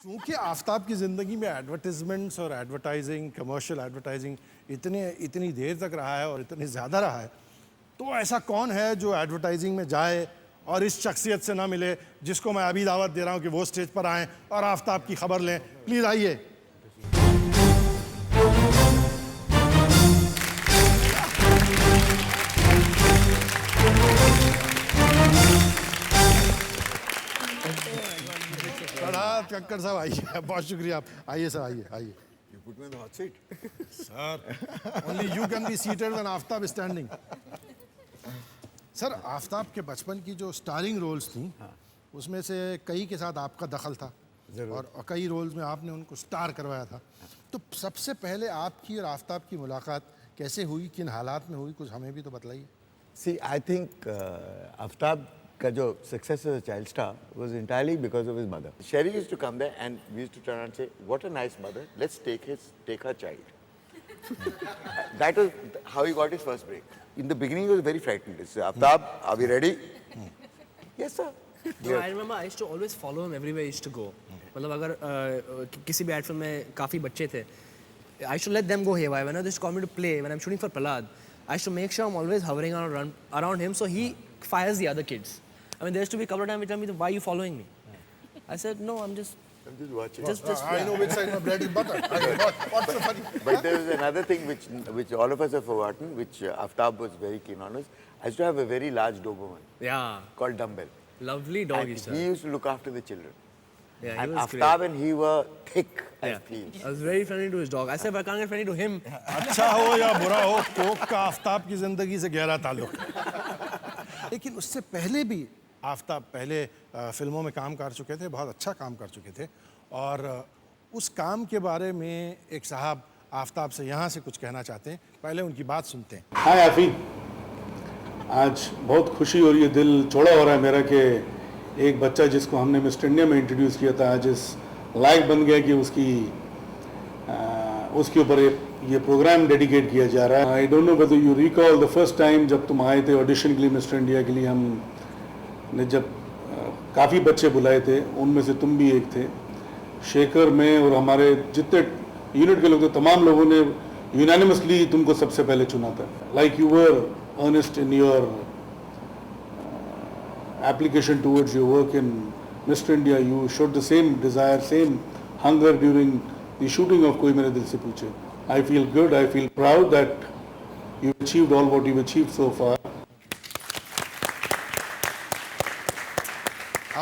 क्योंकि आफ्ताब की ज़िंदगी में एडवर्टिजमेंट्स और एडवर्टाइजिंग, कमर्शियल एडवर्टाइजिंग इतनी देर तक रहा है और इतनी ज़्यादा रहा है, तो ऐसा कौन है जो एडवर्टाइजिंग में जाए और इस शख्सियत से ना मिले, जिसको मैं अभी दावत दे रहा हूँ कि वो स्टेज पर आएँ और आफ्ताब की खबर लें। प्लीज़ आइए। कक्कड़ साहब आइए, बहुत शुक्रिया। आप आइए सर, आइए। You put me in the hot seat. Sir, only you can be seated when Aftab is standing. Sir, Aftab के बचपन की जो स्टारिंग रोल्स थी, उसमें से कई के साथ आपका दखल था और कई रोल्स में आपने उनको स्टार करवाया था। तो सबसे पहले आपकी और आफ्ताब की मुलाकात कैसे हुई, किन हालात में हुई, कुछ हमें भी तो बताइए। See, I think आफ्ताब का जो success as a child star was entirely because of his mother. Sherry used to come there and we used to turn around and say, "What a nice mother. Let's take her child." That was how he got his first break. In the beginning, he was very frightened. He said, "Aftab, are we ready?" Yes, sir. No, I remember I used to always follow him everywhere he used to go. मतलब अगर किसी भी ad film में काफ़ी बच्चे थे, I used to let them go haywire. When I used to call me to play, when I'm shooting for Prahlad, I used to make sure I'm always hovering around him so he fires the other kids. I mean, there used to be a couple of times he told me, "Why are you following me?" I said, "No, I'm just watching." Just I know which side my bread is butter. What's so funny? But there was another thing which all of us have forgotten, which Aftab was very keen on. I used to have a very large Doberman yeah, called Dumbbell. lovely dog. And he used to look after the children. Yeah, he And was Aftab great. and he were thick as Yeah. thieves. I was very friendly to his dog. I said, if I can't get friendly to him, अच्छा हो या बुरा हो, Coke का आफ्ताब की जिंदगी से गहरा ताल्लुक। लेकिन उससे पहले भी आफ्ताब पहले फिल्मों में काम कर चुके थे, बहुत अच्छा काम कर चुके थे, और उस काम के बारे में एक साहब आफ्ताब से यहाँ से कुछ कहना चाहते हैं। पहले उनकी बात सुनते हैं। हाय आफी, आज बहुत खुशी हो रही है, दिल चौड़ा हो रहा है मेरा कि एक बच्चा जिसको हमने मिस्टर इंडिया में इंट्रोड्यूस किया था आज इस लायक बन गया कि उसके ऊपर ये प्रोग्राम डेडिकेट किया जा रहा है। I don't know whether you recall the first time जब तुम आए थे ऑडिशन के लिए मिस्टर इंडिया के लिए, हमने जब काफ़ी बच्चे बुलाए थे, उनमें से तुम भी एक थे। शेखर में और हमारे जितने यूनिट के लोग थे, तमाम लोगों ने यूनानिमसली तुमको सबसे पहले चुना था। Like you were earnest in your application towards your work in Mr. India. You showed the same desire, same hunger during the shooting of Koi Mere Dil Se Pooche. I feel good, I feel proud that you've achieved all what you've achieved so far.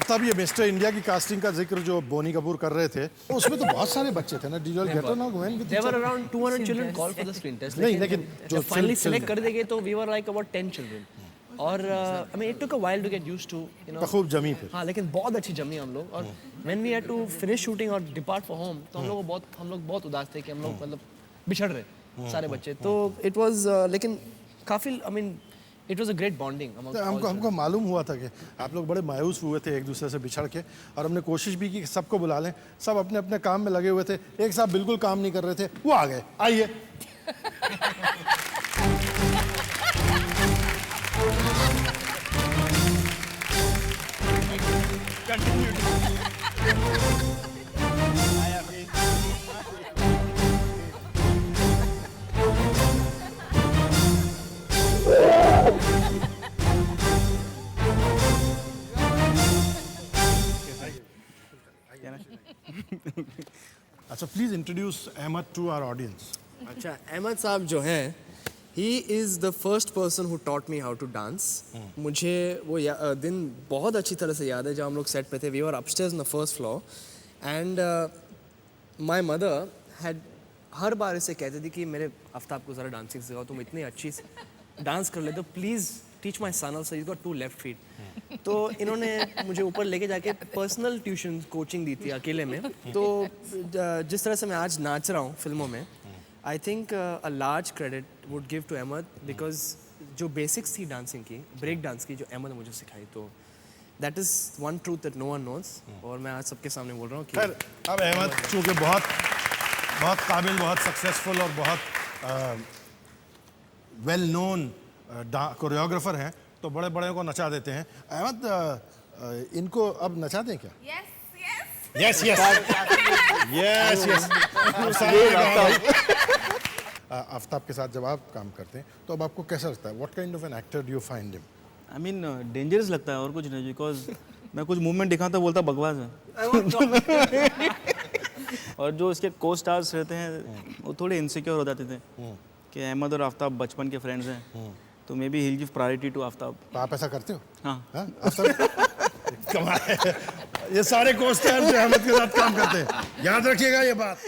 Aftab, ये mister India की casting का जिक्र जो बोनी कपूर कर रहे थे, उसमें तो बहुत सारे बच्चे थे ना। Did you get to know when? there were around 200 children called for the screen test. नहीं, लेकिन जो जब finally select कर देंगे तो we were like about 10 children. और I mean it took a while to get used to, you know. खूब जमी फिर। हाँ, लेकिन बहुत अच्छी जमी हम लोग। और when we had to finish shooting और depart for home, तो हम लोग बहुत उदास थे कि हम लोग मतलब बिछड़ रहे सारे बच्चे। तो it was लेकिन काफी I mean it was a great bonding among all children. हमको मालूम हुआ था कि आप लोग बड़े मायूस हुए थे एक दूसरे से बिछड़ के, और हमने कोशिश भी की कि सबको बुला लें। सब अपने अपने काम में लगे हुए थे। एक साहब बिल्कुल काम नहीं कर रहे थे, वो आ गए। आइए। अच्छा, please introduce Ahmed to our audience. अच्छा, अहमद साहब जो हैं, he is the first person who taught me how to dance. मुझे वो दिन बहुत अच्छी तरह से याद है जब हम लोग सेट पे थे. We were upstairs on the first floor and my mother had हर बार इसे कहती थी कि मेरे आफ्ताब को ज़रा डांसिंग सिखाओ, तुम इतनी अच्छी डांस कर लेते हो, please teach my son also, you got 2 left feet. तो इन्होंने मुझे ऊपर लेके जाके पर्सनल ट्यूशन कोचिंग दी थी अकेले में. तो जिस तरह से मैं आज नाच रहा हूँ फिल्मों में, I think a large credit would give to Ahmed, because जो बेसिक्स थी डांसिंग की, ब्रेक डांस की, जो अहमद ने मुझे सिखाई, तो that is one truth that no one knows. और मैं आज सबके सामने बोल रहा हूँ कि अब अहमद चूँकि बहुत काबिल, बहुत सक्सेसफुल और बहुत वेल नोन कोरियोग्राफर हैं, तो बड़े बड़े को नचा देते हैं. अहमद, इनको अब नचा दें क्या? Yes, yes. Yes. Yes yes Aftab के साथ जब आप काम करते हैं तो अब आपको कैसा लगता है? What kind of an actor do you find him? I mean dangerous लगता है और कुछ नहीं, बिकॉज मैं कुछ मूवमेंट दिखाता बोलता बकवास है। और जो इसके को स्टार्स रहते हैं वो थोड़े इनसिक्योर हो जाते थे कि अहमद और आफ्ताब बचपन के फ्रेंड्स हैं, तो may be he will give priority to Aftab. तो आप ऐसा करते हो? हाँ, हाँ? कमाल है। ये सारे को स्टार जो अहमद के साथ काम करते हैं, याद रखिएगा ये बात।